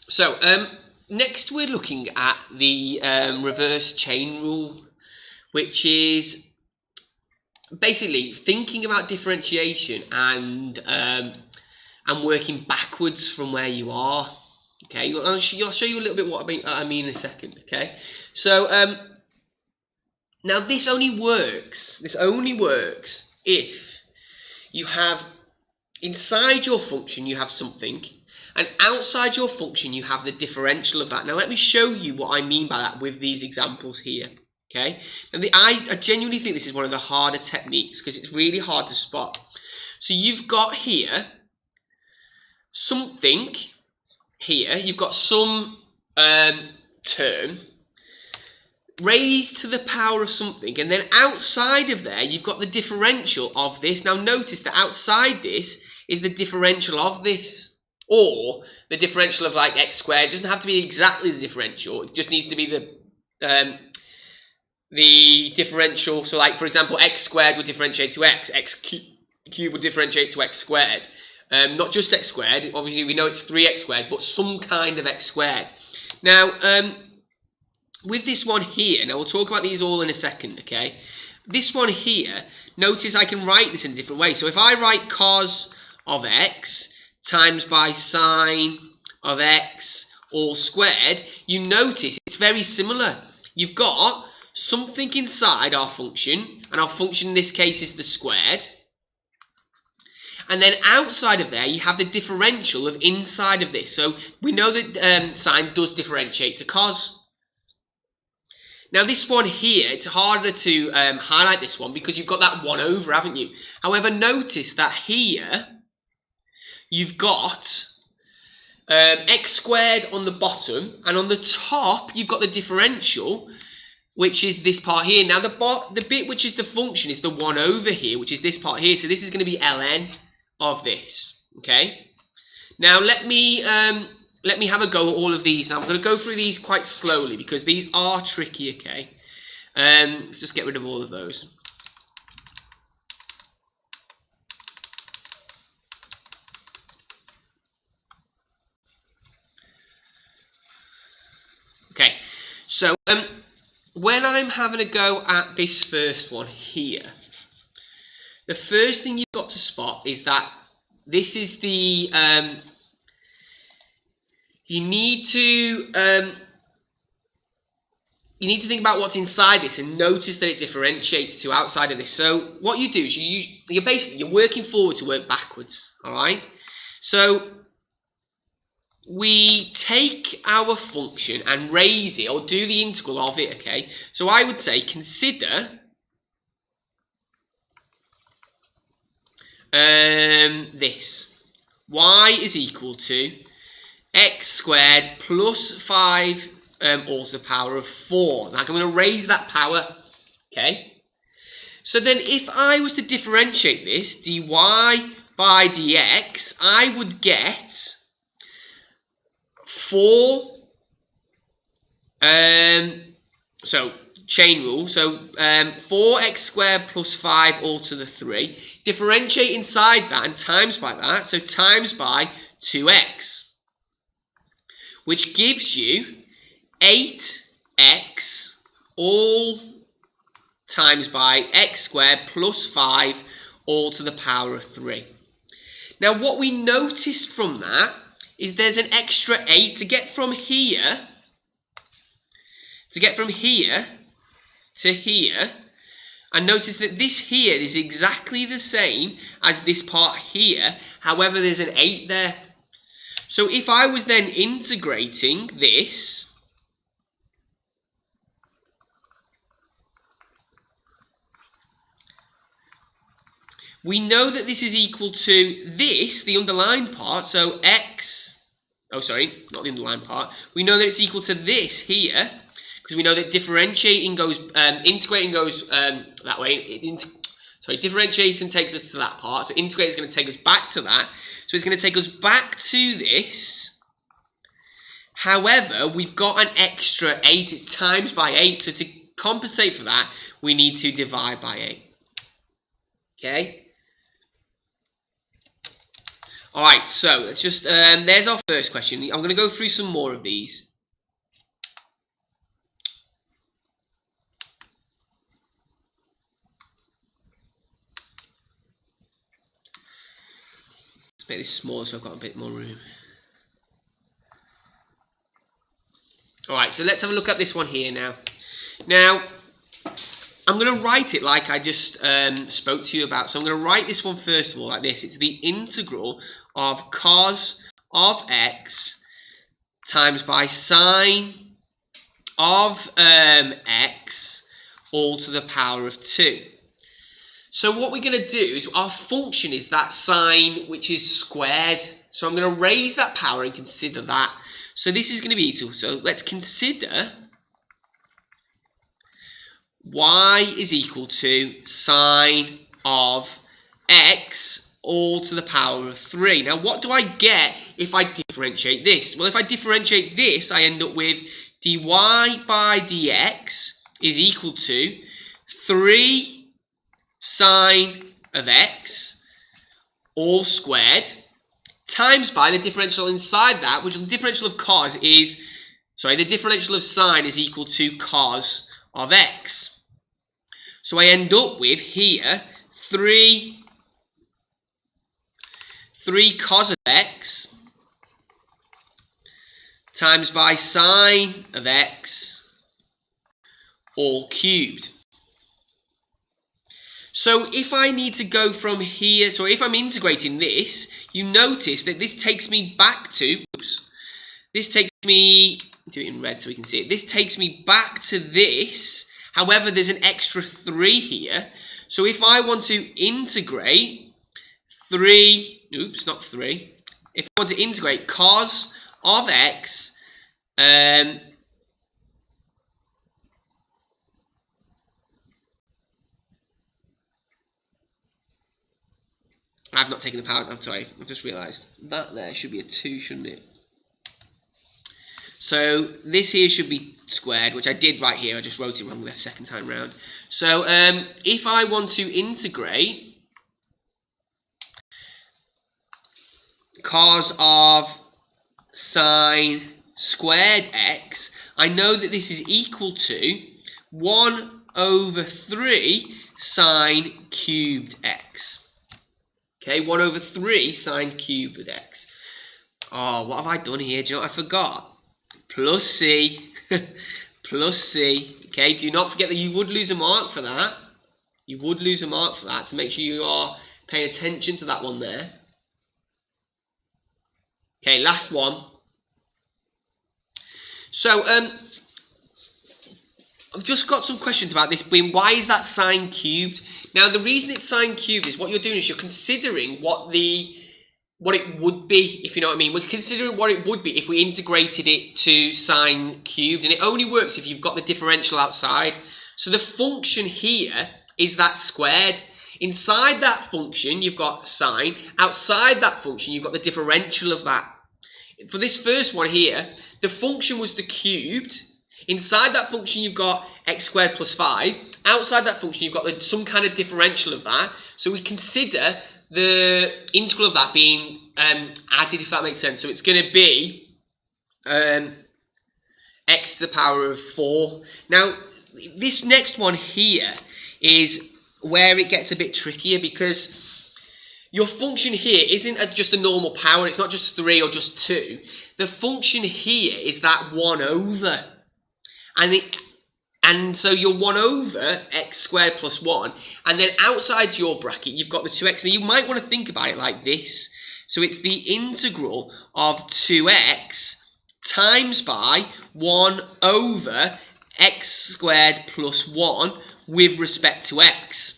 So next we're looking at the reverse chain rule, which is basically thinking about differentiation and working backwards from where you are. Okay, I'll show you a little bit what I mean in a second. Okay, so now this only works if you have inside your function you have something, and outside your function you have the differential of that. Now let me show you what I mean by that with these examples here. Okay, and I genuinely think this is one of the harder techniques because it's really hard to spot. So you've got here something here, you've got some term raised to the power of something, and then outside of there you've got the differential of this. Now notice that outside this is the differential of this, or the differential of like x squared. It doesn't have to be exactly the differential, it just needs to be the differential. So like, for example, x squared would differentiate to x cubed would differentiate to x squared. Not just x squared, obviously we know it's 3x squared, but some kind of x squared. Now, with this one here, now we'll talk about these all in a second, okay? This one here, notice I can write this in a different way. So if I write cos of x times by sine of x all squared, you notice it's very similar. You've got something inside our function, and our function in this case is the squared. And then outside of there, you have the differential of inside of this. So we know that sine does differentiate to cos. Now this one here, it's harder to highlight this one because you've got that 1 over, haven't you? However, notice that here, you've got x squared on the bottom, and on the top, you've got the differential, which is this part here. Now the bit which is the function is the 1 over here, which is this part here. So this is going to be ln of this, okay? Now let me have a go at all of these. Now I'm going to go through these quite slowly because these are tricky, okay? Let's just get rid of all of those. Okay, so when I'm having a go at this first one here, the first thing you've got to spot is that this is the, you need to think about what's inside this and notice that it differentiates to outside of this. So what you do is you're working forward to work backwards, all right? So we take our function and raise it, or do the integral of it, okay? So I would say consider this. Y is equal to x squared plus 5 all to the power of 4. Now I'm going to raise that power, okay? So then if I was to differentiate this, dy by dx, I would get 4, so chain rule, so 4x squared plus 5 all to the 3. Differentiate inside that and times by that, so times by 2x. Which gives you 8x all times by x squared plus 5 all to the power of 3. Now what we noticed from that is there's an extra 8 to get from here to here, and notice that this here is exactly the same as this part here, however there's an 8 there. So if I was then integrating this, we know that this is equal to this, the underlined part, so x, oh sorry, not the underlined part, we know that it's equal to this here, because we know that differentiating goes, integrating goes that way, differentiation takes us to that part, so integrating is going to take us back to that, so it's going to take us back to this. However, we've got an extra 8, it's times by 8, so to compensate for that, we need to divide by 8, okay? Alright, so let's just, there's our first question. I'm going to go through some more of these. Let's make this smaller so I've got a bit more room. Alright, so let's have a look at this one here now. Now, I'm going to write it like I just spoke to you about. So I'm going to write this one first of all like this. It's the integral of cos of x times by sine of x all to the power of 2. So what we're going to do is our function is that sine which is squared. So I'm going to raise that power and consider that. So this is going to be equal. So let's consider y is equal to sine of x all to the power of 3. Now, what do I get if I differentiate this? Well, if I differentiate this, I end up with dy by dx is equal to 3 sine of x all squared times by the differential inside that, which the differential of cos is, the differential of sine is equal to cos of x. So I end up with here 3 cos of x times by sine of x all cubed. So if I need to go from here, so if I'm integrating this, you notice that this takes me back to, this takes me, do it in red so we can see it, this takes me back to this. However, there's an extra 3 here. So if I want to integrate 3, oops, not 3. If I want to integrate cos of x, I've not taken the power, I'm sorry, I've just realised. That there should be a 2, shouldn't it? So this here should be squared, which I did right here. I just wrote it wrong the second time round. So if I want to integrate cos of sine squared x, I know that this is equal to 1 over 3 sine cubed x. Okay, 1 over 3 sine cubed x. Oh, what have I done here? Do you know what I forgot? Plus c, plus c. Okay, do not forget that you would lose a mark for that. You would lose a mark for that, to make sure you are paying attention to that one there. Okay, last one. So, I've just got some questions about this being, why is that sine cubed? Now, the reason it's sine cubed is what you're doing is you're considering what it would be, if you know what I mean. We're considering what it would be if we integrated it to sine cubed, and it only works if you've got the differential outside. So the function here is that squared. Inside that function, you've got sine. Outside that function, you've got the differential of that. For this first one here, the function was the cubed. Inside that function, you've got x squared plus 5. Outside that function, you've got some kind of differential of that. So we consider the integral of that being added, if that makes sense. So it's going to be x to the power of 4. Now, this next one here is where it gets a bit trickier, because your function here isn't just a normal power. It's not just 3 or just 2. The function here is that 1 over. And so you're 1 over x squared plus 1. And then outside your bracket, you've got the 2x. Now, you might want to think about it like this. So it's the integral of 2x times by 1 over x squared plus 1 with respect to x.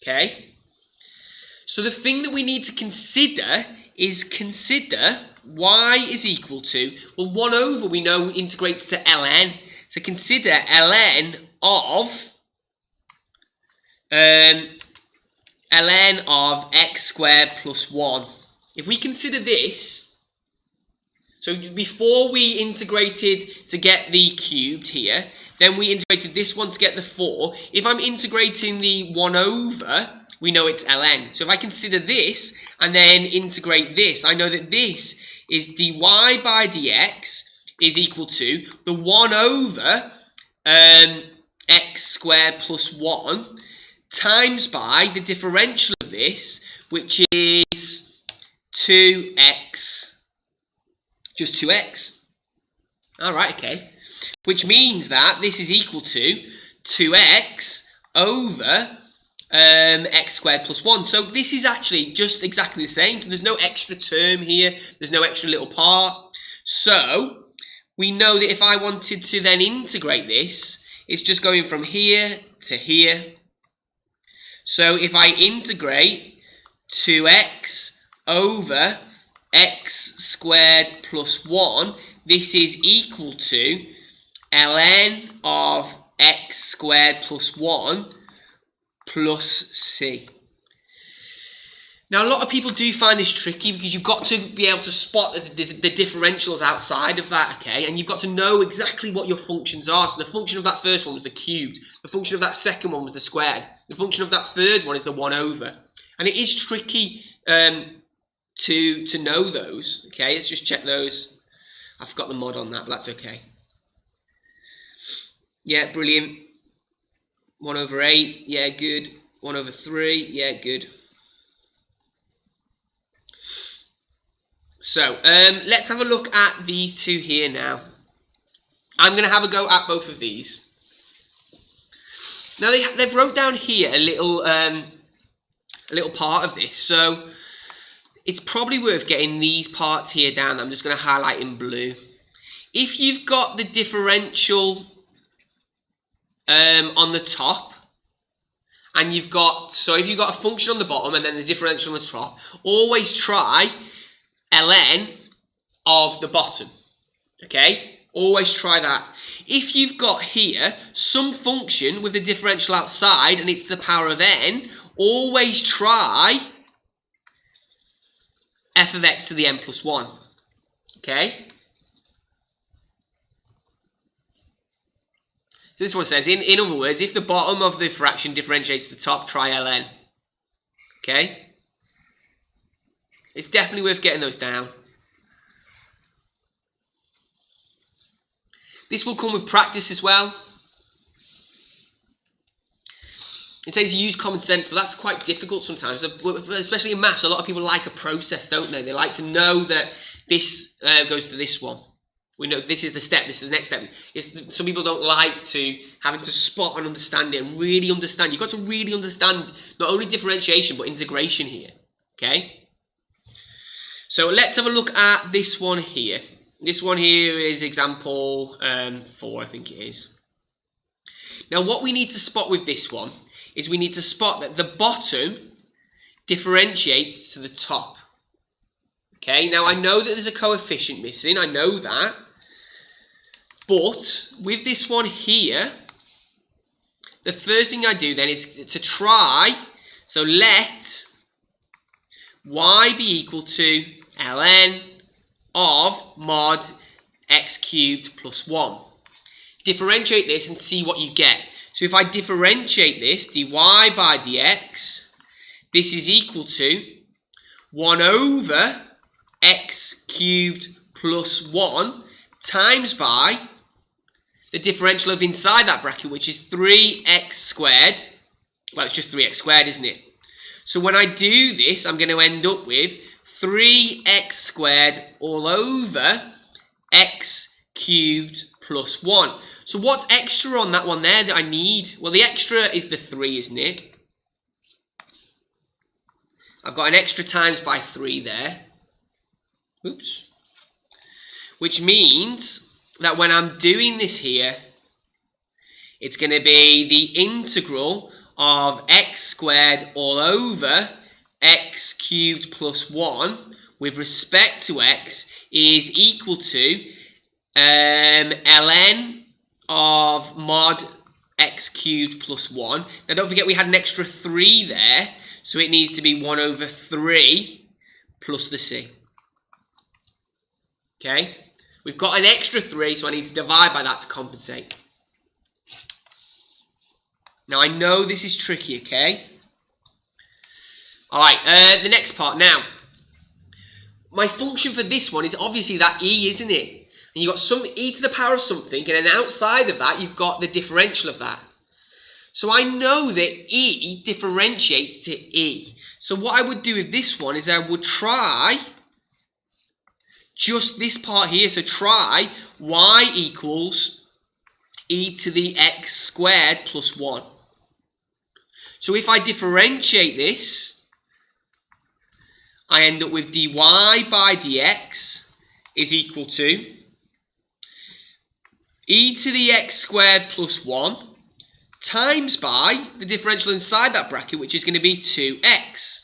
Okay? So the thing that we need to consider is y is equal to, well, 1 over we know integrates to ln. So consider ln of x squared plus 1. If we consider this, so before we integrated to get the cubed here, then we integrated this one to get the 4. If I'm integrating the 1 over, we know it's ln. So if I consider this and then integrate this, I know that this is dy by dx is equal to the 1 over x squared plus 1 times by the differential of this, which is 2x, just 2x. All right, okay. Which means that this is equal to 2x over x squared plus 1. So this is actually just exactly the same. So there's no extra term here. There's no extra little part. So we know that if I wanted to then integrate this, it's just going from here to here. So if I integrate 2x over x squared plus 1, this is equal to ln of x squared plus 1 plus c. Now, a lot of people do find this tricky because you've got to be able to spot the differentials outside of that, okay? And you've got to know exactly what your functions are. So the function of that first one was the cubed. The function of that second one was the squared. The function of that third one is the 1 over. And it is tricky to know those, okay? Let's just check those. I've got the mod on that, but that's okay. Yeah, brilliant. 1 over 8, yeah, good. 1 over 3, yeah, good. So, let's have a look at these two here now. I'm going to have a go at both of these. Now, they've wrote down here a little part of this. So, it's probably worth getting these parts here down. I'm just going to highlight in blue. If you've got the differential on the top, and you've got, so if you've got a function on the bottom and then the differential on the top, always try ln of the bottom, okay? Always try that. If you've got here some function with the differential outside and it's the power of n, always try f of x to the n plus 1, okay? So this one says, in other words, if the bottom of the fraction differentiates to the top, try ln, okay? It's definitely worth getting those down. This will come with practice as well. It says use common sense, but that's quite difficult sometimes, especially in maths. A lot of people like a process, don't they? They like to know that this goes to this one. We know this is the step, this is the next step. Some people don't like having to spot and understand it and really understand. You've got to really understand not only differentiation, but integration here, okay? So let's have a look at this one here. This one here is example 4, I think it is. Now what we need to spot with this one is we need to spot that the bottom differentiates to the top. Okay, now I know that there's a coefficient missing, I know that. But with this one here, the first thing I do then is to try, so let y be equal to ln of mod x cubed plus 1. Differentiate this and see what you get. So if I differentiate this, dy by dx, this is equal to 1 over x cubed plus 1 times by the differential of inside that bracket, which is 3x squared. Well, it's just 3x squared, isn't it? So when I do this, I'm going to end up with 3x squared all over x cubed plus 1. So what's extra on that one there that I need? Well, the extra is the 3, isn't it? I've got an extra times by 3 there. Oops. Which means that when I'm doing this here, it's going to be the integral of x squared all over x cubed plus 1 with respect to x is equal to ln of mod x cubed plus 1. Now don't forget we had an extra 3 there, so it needs to be 1 over 3 plus the c. Okay? We've got an extra 3, so I need to divide by that to compensate. Now, I know this is tricky, okay? All right, the next part now. My function for this one is obviously that e, isn't it? And you've got some e to the power of something, and then outside of that, you've got the differential of that. So I know that e differentiates to e. So what I would do with this one is I would try just this part here. So try y equals e to the x squared plus 1. So if I differentiate this, I end up with dy by dx is equal to e to the x squared plus 1 times by the differential inside that bracket, which is going to be 2x.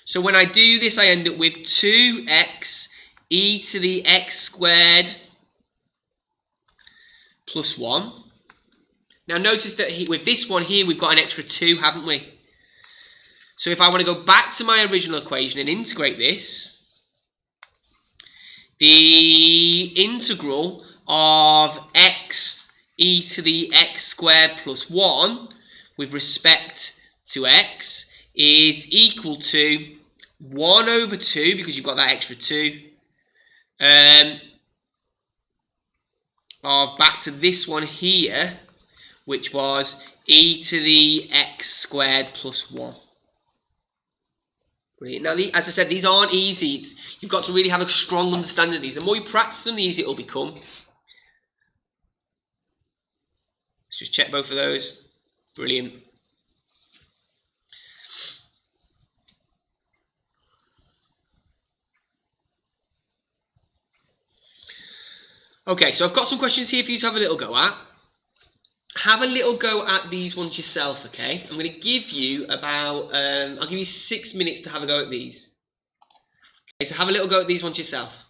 So when I do this, I end up with 2x e to the x squared plus 1. Now notice that with this one here, we've got an extra 2, haven't we? So if I want to go back to my original equation and integrate this, the integral of x e to the x squared plus 1 with respect to x is equal to 1 over 2, because you've got that extra 2, of back to this one here, which was e to the x squared plus 1. Brilliant. Now, as I said, these aren't easy. You've got to really have a strong understanding of these. The more you practice them, the easier it will become. Let's just check both of those. Brilliant. Okay, so I've got some questions here for you to have a little go at. Have a little go at these ones yourself, okay? I'm going to give you about, I'll give you 6 minutes to have a go at these. Okay, so have a little go at these ones yourself.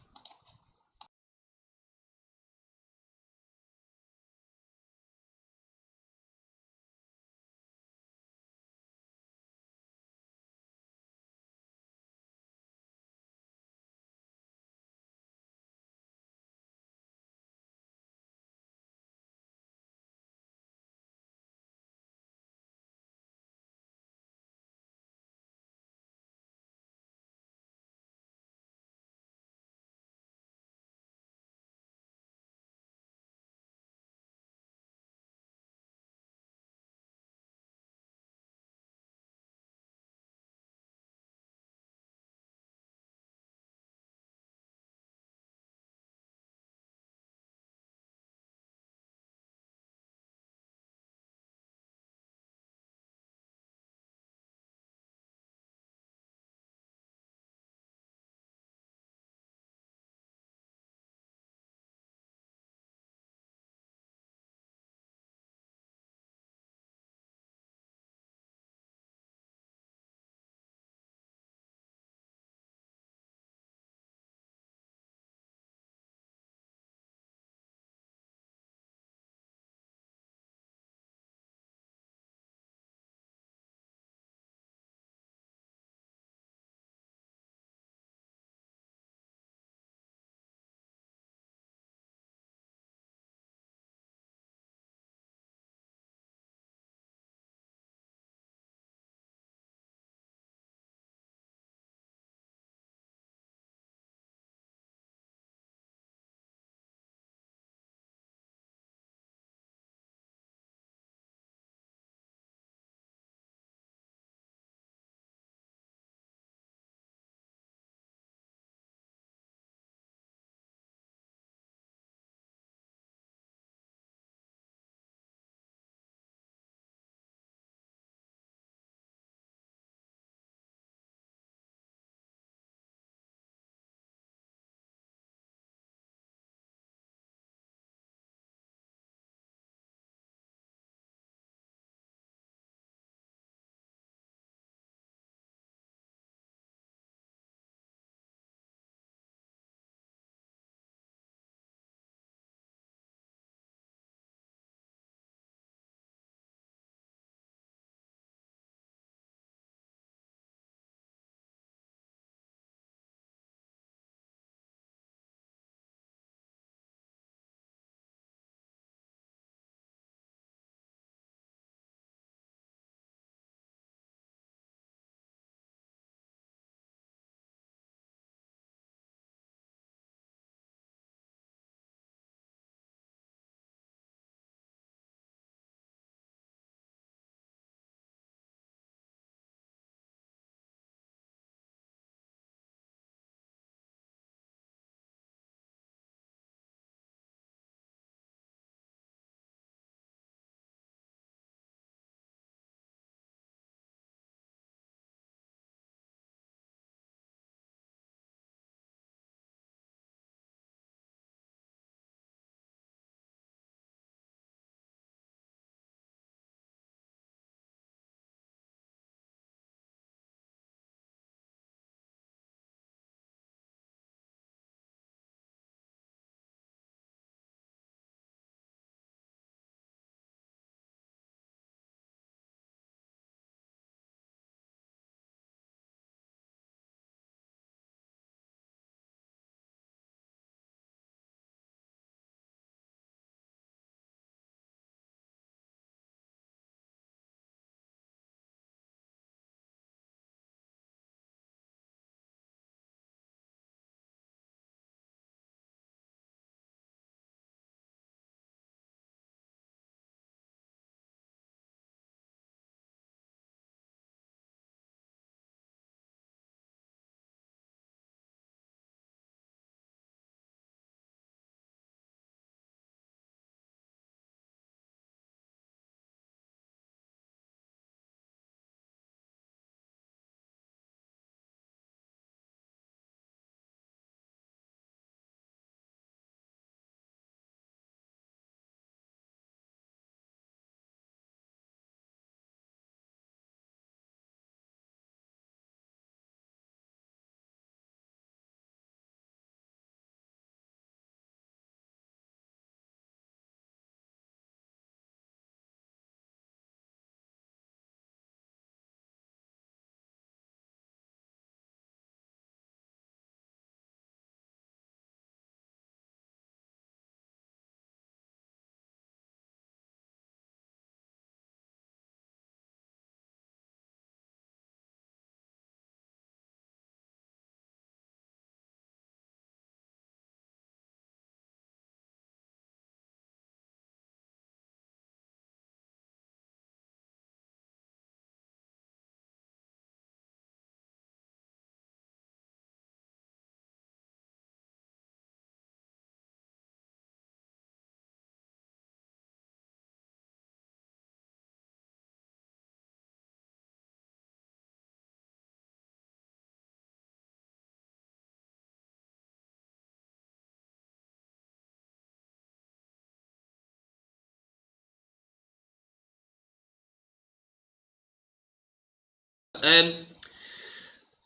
I'm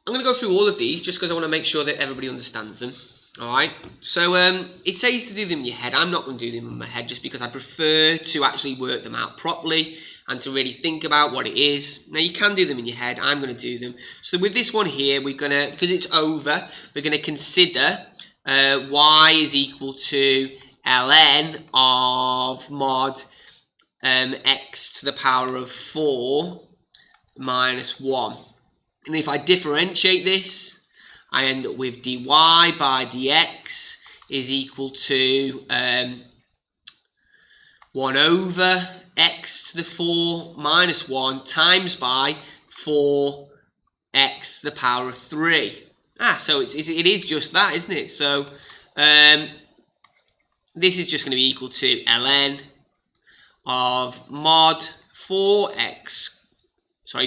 going to go through all of these just because I want to make sure that everybody understands them. Alright, so it says to do them in your head. I'm not going to do them in my head just because I prefer to actually work them out properly and to really think about what it is. Now you can do them in your head, I'm going to do them. So with this one here, we're going to, because it's over, we're going to consider y is equal to ln of mod x to the power of 4 minus 1. And if I differentiate this, I end up with dy by dx is equal to 1 over x to the 4 minus 1 times by 4x to the power of 3. So it is just that, isn't it? So this is just going to be equal to ln of mod 4x to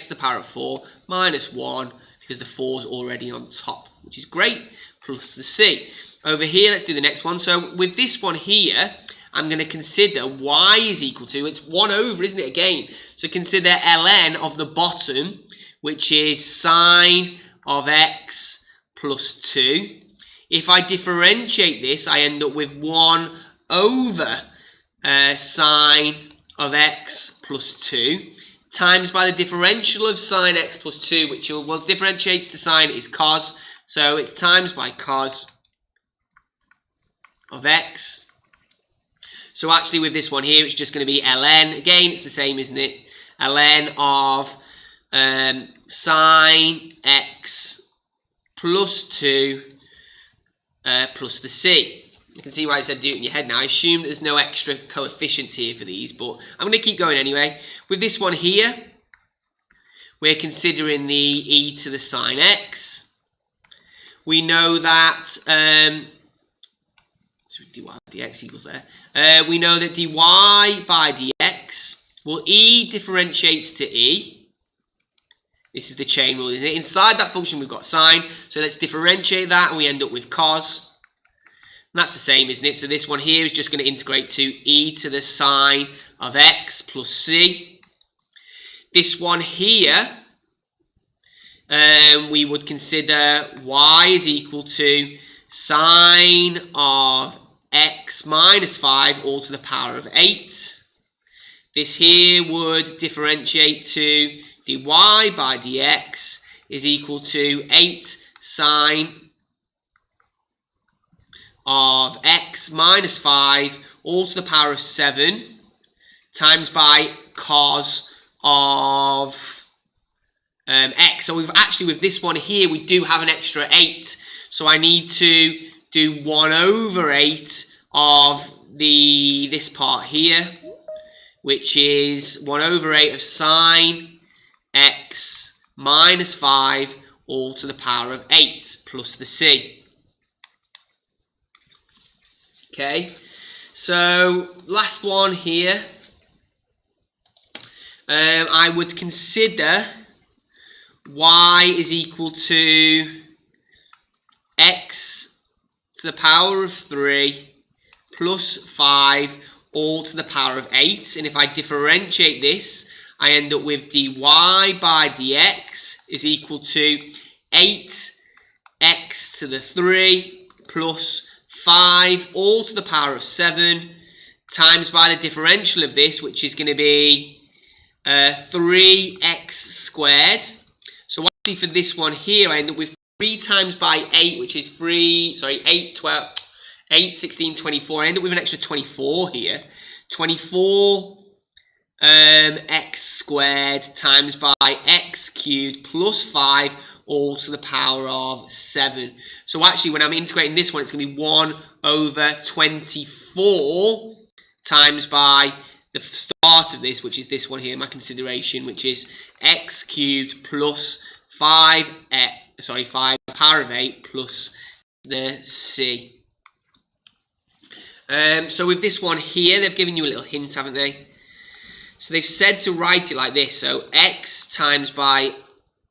the power of 4 minus 1, because the 4's already on top, which is great, plus the c. Over here, let's do the next one. So with this one here, I'm going to consider y is equal to, it's 1 over, isn't it, again? So consider ln of the bottom, which is sine of x plus 2. If I differentiate this, I end up with 1 over sine of x plus 2 times by the differential of sine x plus 2, which will differentiate to sine is cos. So it's times by cos of x. So actually with this one here, it's just going to be ln. Again, it's the same, isn't it? Ln of sine x plus 2 plus the c. You can see why I said do it in your head now. I assume there's no extra coefficients here for these, but I'm going to keep going anyway. With this one here, we're considering the e to the sine x. We know that dy by dx equals there. We know that dy by dx, well, e differentiates to e. This is the chain rule, isn't it? Inside that function, we've got sine. So let's differentiate that, and we end up with cos. And that's the same, isn't it? So this one here is just going to integrate to e to the sine of x plus c. This one here, we would consider y is equal to sine of x minus 5 all to the power of 8. This here would differentiate to dy by dx is equal to 8 sine of x minus 5 all to the power of 7 times by cos of x. So we've actually, with this one here, we do have an extra 8. So I need to do 1 over 8 of this part here, which is 1 over 8 of sine x minus 5 all to the power of 8 plus the c. Okay, so last one here, I would consider y is equal to x to the power of 3 plus 5 all to the power of 8. And if I differentiate this, I end up with dy by dx is equal to 8x to the 3 plus 5 all to the power of 7 times by the differential of this, which is going to be 3x squared. So actually for this one here, I end up with 3 times by 8, which is 8, 16, 24. I end up with an extra 24 here. 24 x squared times by x cubed plus 5 all to the power of 7. So actually, when I'm integrating this one, it's going to be 1 over 24 times by the start of this, which is this one here, my consideration, which is x cubed plus 5 power of 8 plus the c. So with this one here, they've given you a little hint, haven't they? So they've said to write it like this. So x times by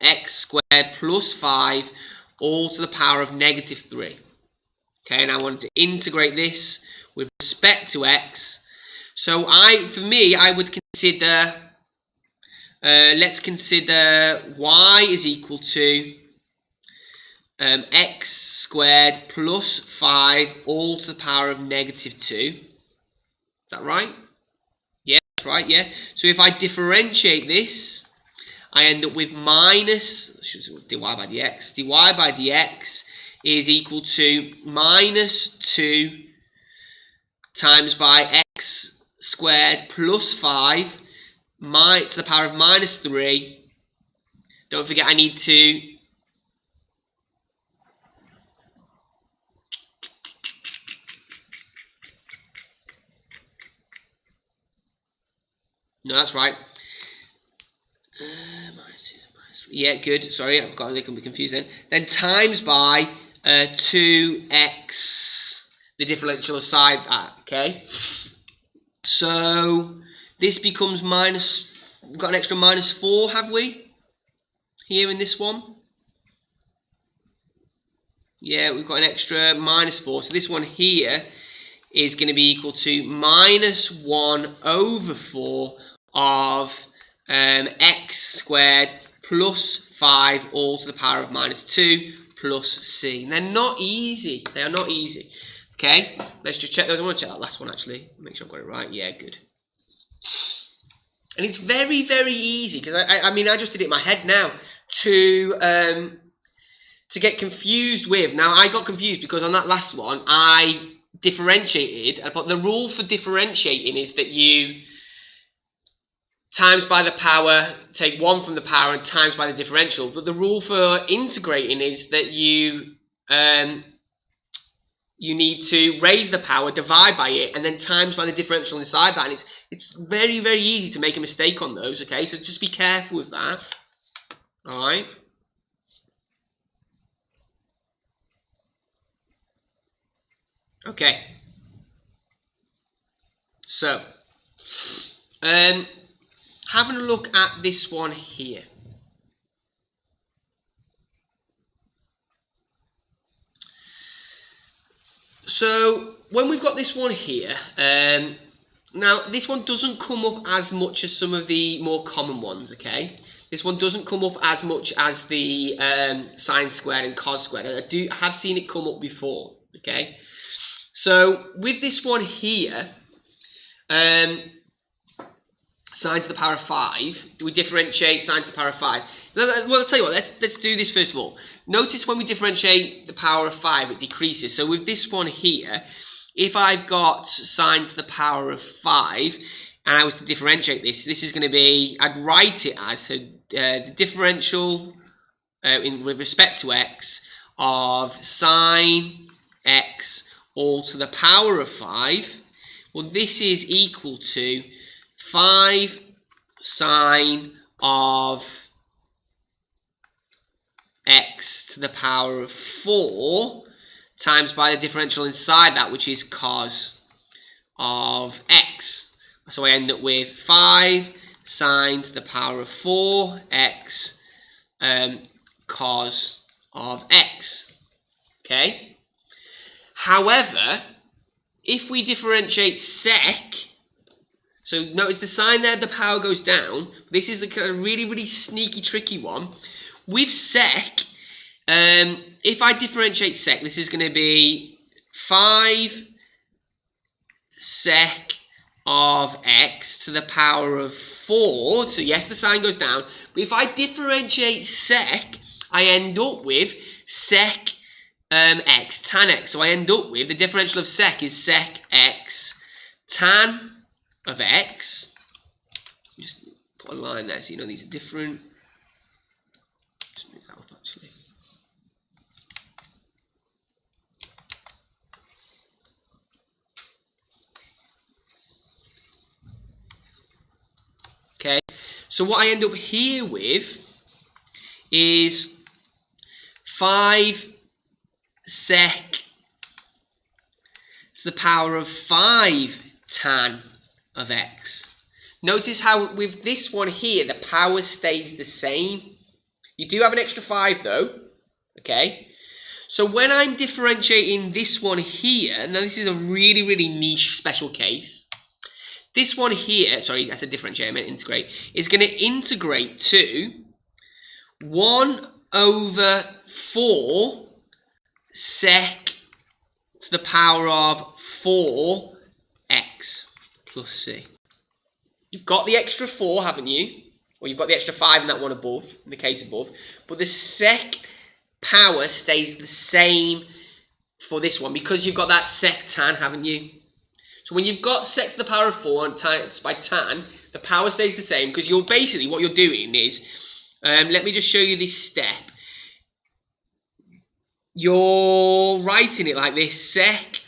x squared plus 5 all to the power of negative 3. Okay, and I wanted to integrate this with respect to x. So for me, I would consider Let's consider y is equal to x squared plus 5 all to the power of negative 2. Is that right? Yeah, that's right, yeah. So if I differentiate this, I end up with minus, dy by dx. dy by dx is equal to minus 2 times by x squared plus 5 to the power of minus 3. Don't forget I need to no, that's right. Yeah, good. Sorry, I've got a little bit confused then. Then times by 2x, the differential of side that, okay? So this becomes minus, we've got an extra minus 4, have we? Here in this one? Yeah, we've got an extra minus 4. So this one here is going to be equal to minus 1 over 4 of x squared plus 5 all to the power of minus 2 plus c. And they're not easy. They are not easy. Okay, let's just check those. I want to check that last one actually. Make sure I've got it right. Yeah, good. And it's very, very easy because I mean I just did it in my head now to get confused with. Now I got confused because on that last one I differentiated, but the rule for differentiating is that you times by the power, take 1 from the power and times by the differential. But the rule for integrating is that you need to raise the power, divide by it, and then times by the differential inside that. And it's very, very easy to make a mistake on those, okay? So just be careful with that, all right? Okay. So, having a look at this one here. So when we've got this one here, now this one doesn't come up as much as some of the more common ones, okay? This one doesn't come up as much as the sine squared and cos squared. I have seen it come up before, okay? So with this one here, sine to the power of 5. Do we differentiate sine to the power of 5? Well, I'll tell you what, let's do this first of all. Notice when we differentiate the power of 5, it decreases. So with this one here, if I've got sine to the power of 5, and I was to differentiate this, this is going to be, I'd write it as the differential with respect to x of sine x all to the power of 5. Well, this is equal to 5 sine of x to the power of 4 times by the differential inside that, which is cos of x. So I end up with 5 sine to the power of 4x cos of x. Okay? However, if we differentiate sec, so notice the sign there, the power goes down. This is the kind of really, really sneaky, tricky one. With sec, if I differentiate sec, this is going to be 5 sec of x to the power of 4. So yes, the sign goes down. But if I differentiate sec, I end up with sec x tan x. So I end up with the differential of sec is sec x tan of x. Just put a line there so you know these are different. Just move that up actually. Okay, so what I end up here with is 5 sec to the power of 5 tan of x. Notice how with this one here, the power stays the same. You do have an extra 5 though, okay? So when I'm differentiating this one here, now this is a really, really niche special case. This one here, sorry, that's a differentiate, I meant integrate, is going to integrate to 1 over 4 sec to the power of 4x plus c. You've got the extra 4, haven't you? Or you've got the extra 5 in that one above, in the case above. But the sec power stays the same for this one because you've got that sec tan, haven't you? So when you've got sec to the power of 4 and times by tan, the power stays the same because you're basically, what you're doing is, let me just show you this step. You're writing it like this, sec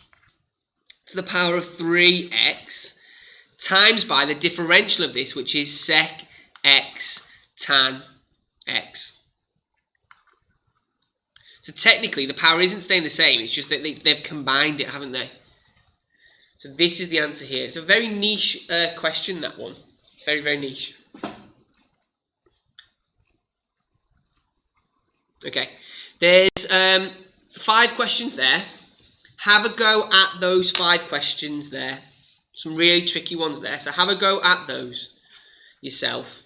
to the power of 3x times by the differential of this, which is sec x tan x. So technically the power isn't staying the same, it's just that they've combined it, haven't they? So this is the answer here. It's a very niche question, that one. Very, very niche. Okay, there's 5 questions there. Have a go at those 5 questions there. Some really tricky ones there. So have a go at those yourself.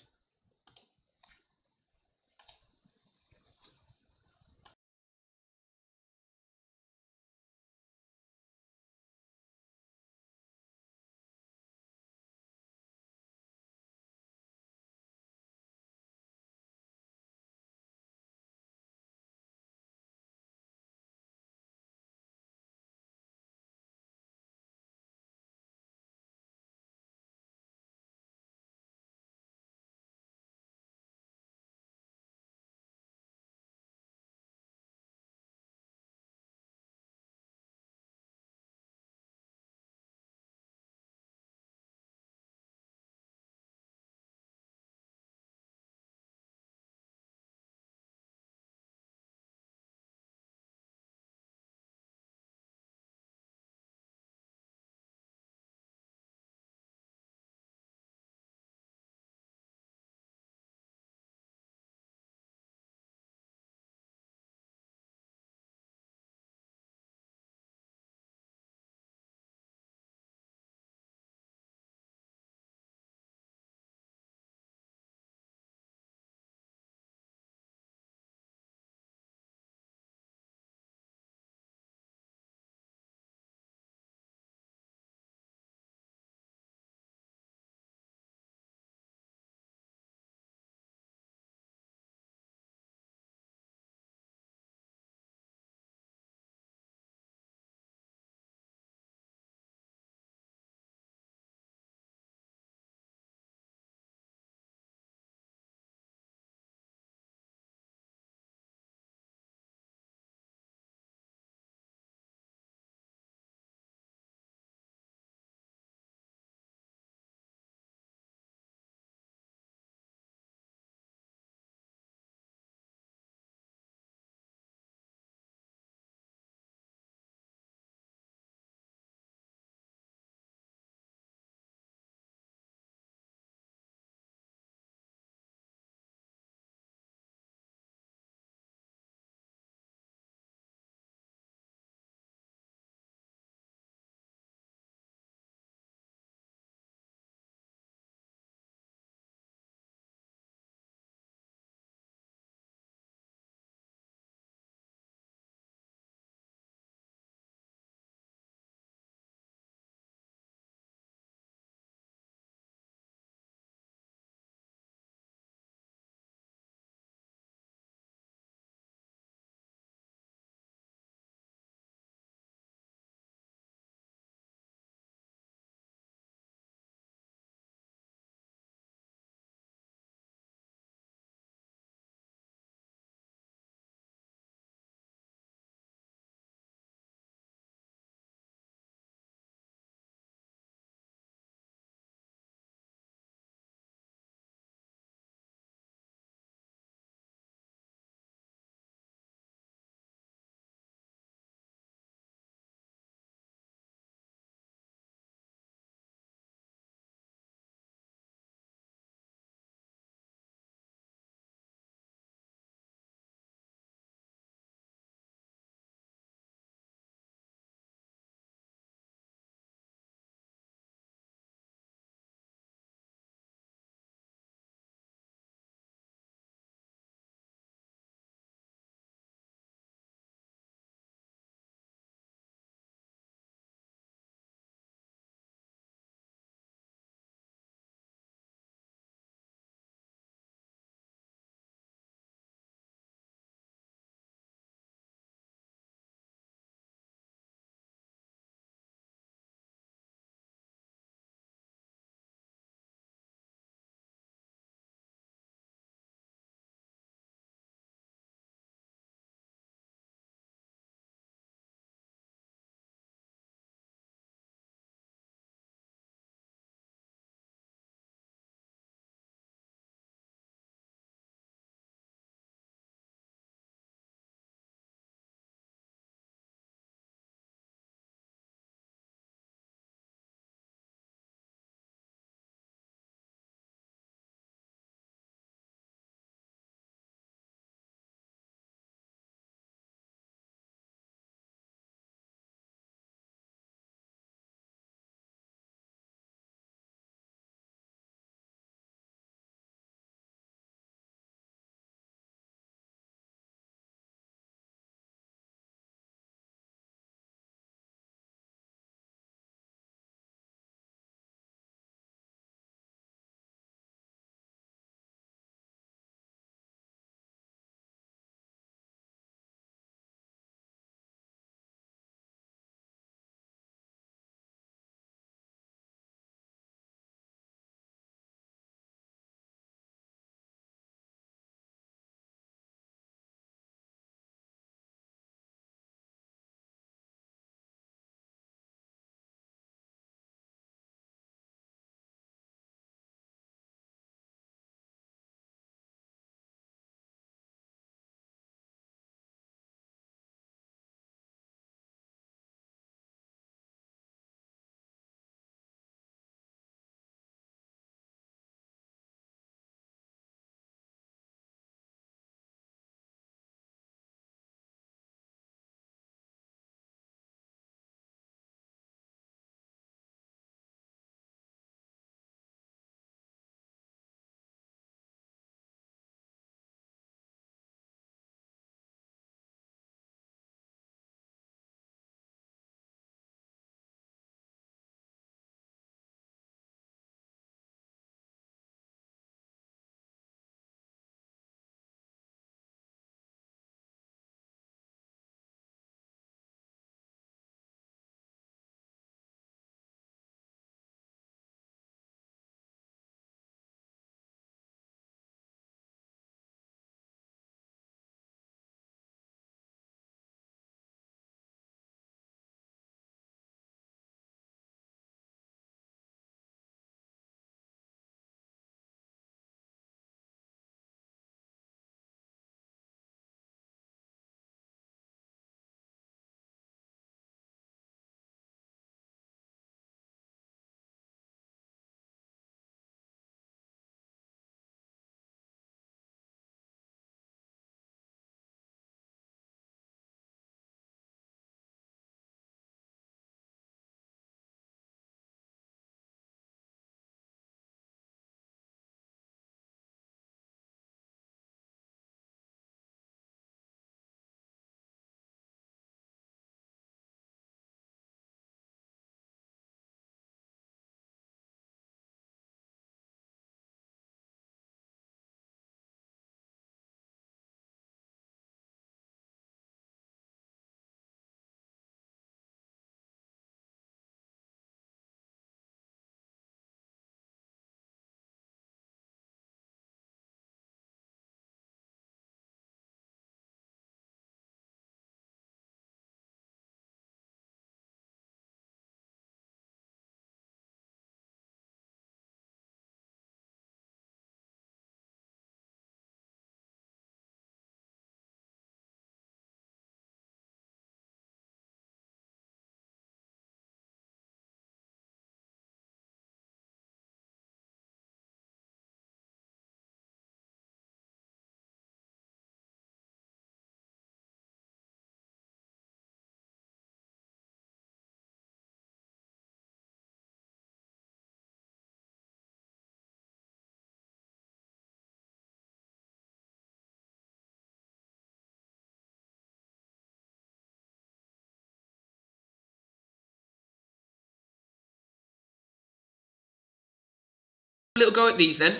little go at these then.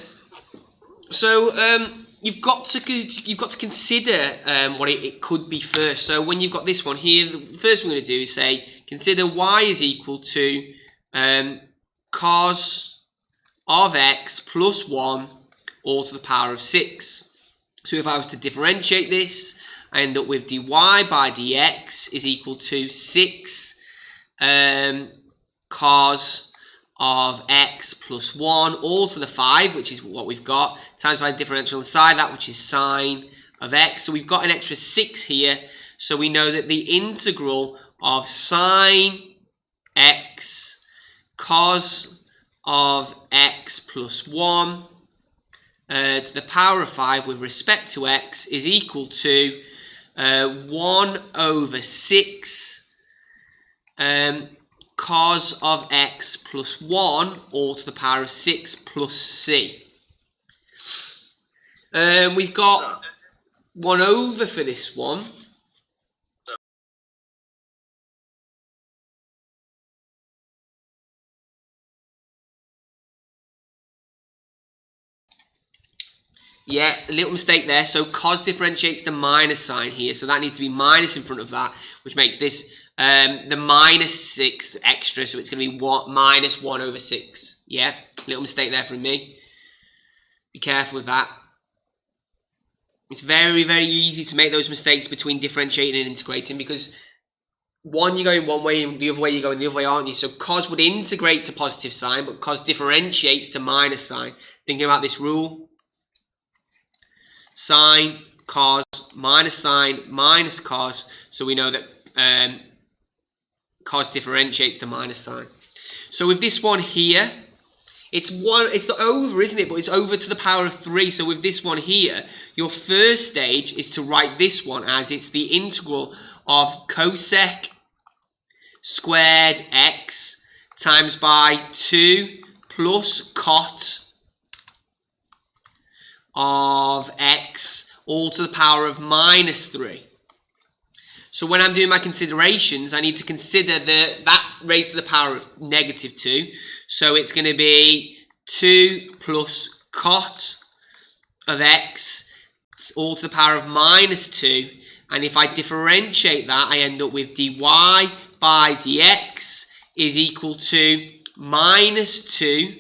So you've got to consider what it could be first. So when you've got this one here, the first thing we're going to do is say consider y is equal to cos of x plus 1 all to the power of 6. So if I was to differentiate this, I end up with dy by dx is equal to 6 cos of x plus 1 all to the 5, which is what we've got, times by the differential inside that, which is sine of x. So we've got an extra 6 here. So we know that the integral of sine x cos of x plus 1 to the power of 5 with respect to x is equal to 1 over 6 cos of x plus 1 all to the power of 6 plus c. We've got 1 over for this one. Yeah, a little mistake there. So cos differentiates the minus sign here. So that needs to be minus in front of that, which makes this the minus 6 extra. So it's going to be minus 1 over 6. Yeah, little mistake there from me. Be careful with that. It's very, very easy to make those mistakes between differentiating and integrating, because one, you're going one way and the other way you're going the other way, aren't you? So cos would integrate to positive sign, but cos differentiates to minus sign. Thinking about this rule. Sine, cos, minus sine, minus cos. So we know that cos differentiates to minus sine. So with this one here, it's over, isn't it? But it's over to the power of 3. So with this one here, your first stage is to write this one as it's the integral of cosec squared x times by 2 plus cot of x all to the power of minus 3. So when I'm doing my considerations, I need to consider that raised to the power of negative 2. So it's going to be 2 plus cot of x all to the power of minus 2. And if I differentiate that, I end up with dy by dx is equal to minus 2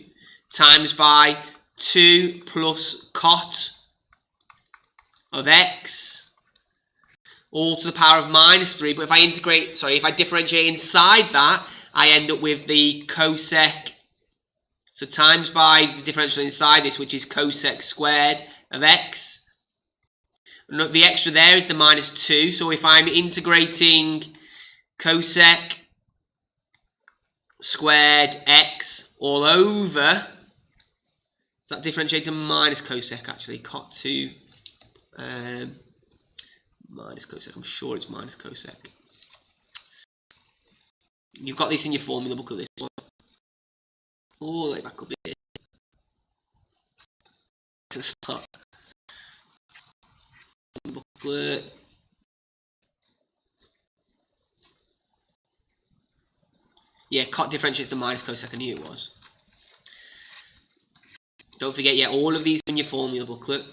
times by 2 plus cot of x all to the power of minus 3. But if I differentiate inside that, I end up with the cosec. So times by the differential inside this, which is cosec squared of x. The extra there is the minus 2. So if I'm integrating cosec squared x all over, that differentiate to minus cosec actually, cot 2 minus cosec. I'm sure it's minus cosec. You've got this in your formula book of this one. All the way back up here to the start. Booklet. Yeah, cot differentiates to minus cosec. I knew it was. Don't forget, yeah, all of these in your formula booklet.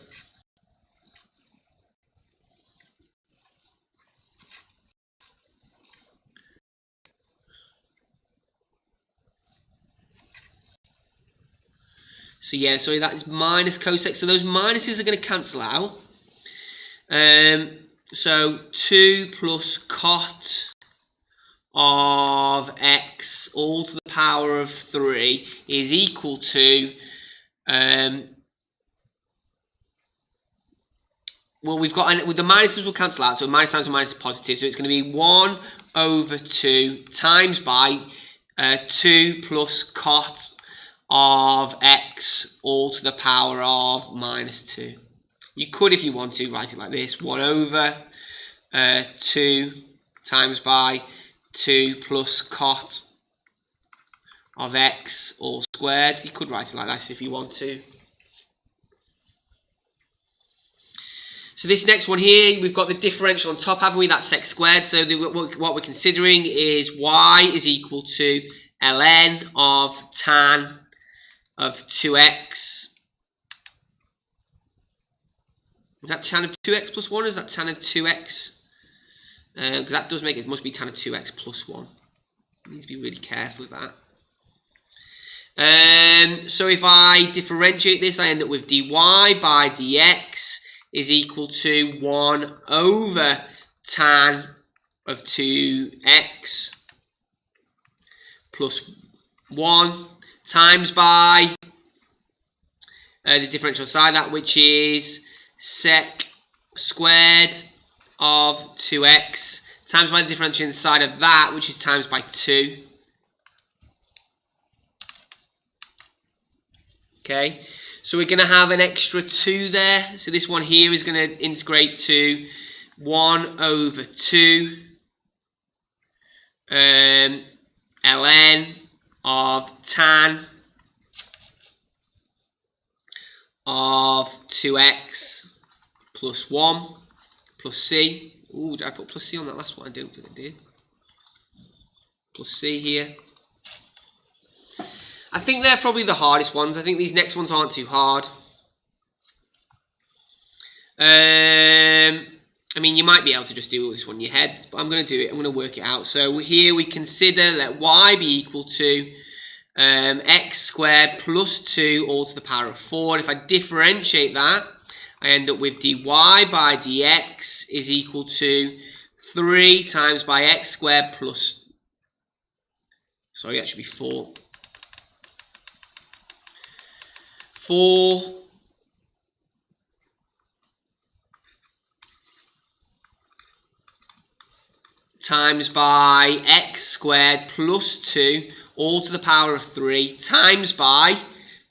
So yeah, so that is minus cosec. So those minuses are going to cancel out. So 2 plus cot of x all to the power of 3 is equal to well, we've got, with the minuses will cancel out, so minus times minus is positive, so it's going to be 1 over 2 times by 2 plus cot of x all to the power of minus 2. You could, if you want to, write it like this: 1 over 2 times by 2 plus cot of x all squared. You could write it like this if you want to. So this next one here, we've got the differential on top, haven't we? That's sec squared. So what we're considering is y is equal to ln of tan of 2x. Is that tan of 2x plus 1 or is that tan of 2x? Because that does make it must be tan of 2x plus 1. I need to be really careful with that. So if I differentiate this, I end up with dy by dx is equal to 1 over tan of 2x plus 1 times by the differential side, that which is sec squared of 2x times by the differential side of that, which is times by 2. Okay, so we're going to have an extra 2 there. So this one here is going to integrate to 1 over 2 ln of tan of 2x plus 1 plus c. Ooh, did I put plus c on that last one? I don't think I did. Plus c here. I think they're probably the hardest ones. I think these next ones aren't too hard. I mean, you might be able to just do this one in your head, but I'm going to do it. I'm going to work it out. So here we consider let y be equal to x squared plus 2 all to the power of 4. If I differentiate that, I end up with dy by dx is equal to 3 times by x squared plus, sorry, that should be 4. 4 times by x squared plus 2 all to the power of 3 times by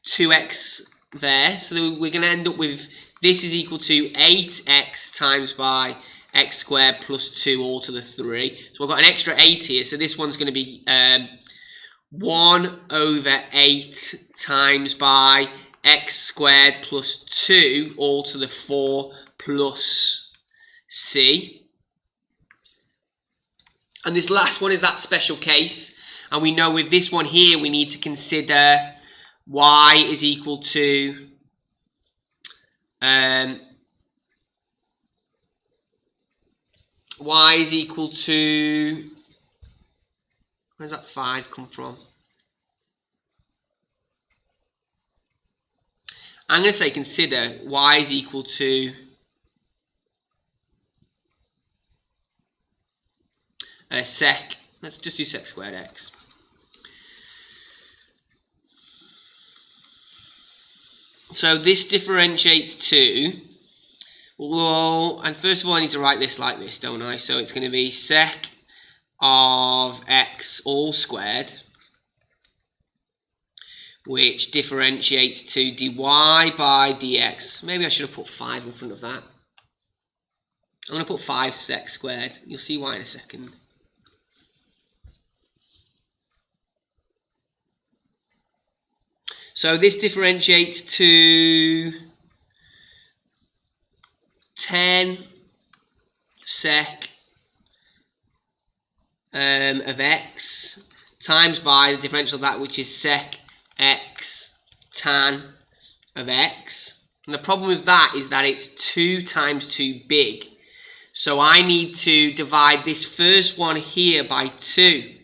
2x there. So we're going to end up with this is equal to 8x times by x squared plus 2 all to the 3. So I've got an extra 8 here. So this one's going to be 1 over 8 times by x squared plus 2 all to the 4 plus c. And this last one is that special case. And we know with this one here, we need to consider y is equal to y is equal to, where's that 5 come from? I'm going to say consider y is equal to sec, let's just do sec squared x. So this differentiates to, well, and first of all I need to write this like this, don't I? So it's going to be sec of x all squared, which differentiates to dy by dx. Maybe I should have put 5 in front of that. I'm going to put 5 sec squared. You'll see why in a second. So this differentiates to 10 sec of x times by the differential of that, which is sec x tan of x. And the problem with that is that it's 2 times too big. So I need to divide this first one here by 2.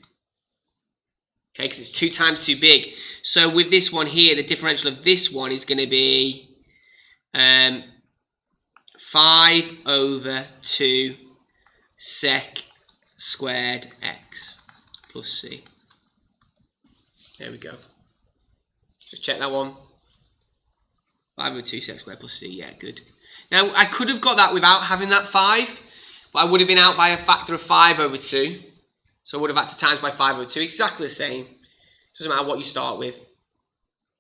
Okay, because it's 2 times too big. So with this one here, the differential of this one is going to be 5 over 2 sec squared x plus c. There we go. Just check that one. 5 over 2 sec squared plus c. Yeah, good. Now, I could have got that without having that 5, but I would have been out by a factor of 5 over 2. So I would have had to times by 5 over 2. Exactly the same. Doesn't matter what you start with.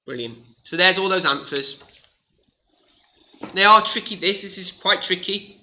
Brilliant. So there's all those answers. They are tricky. This is quite tricky.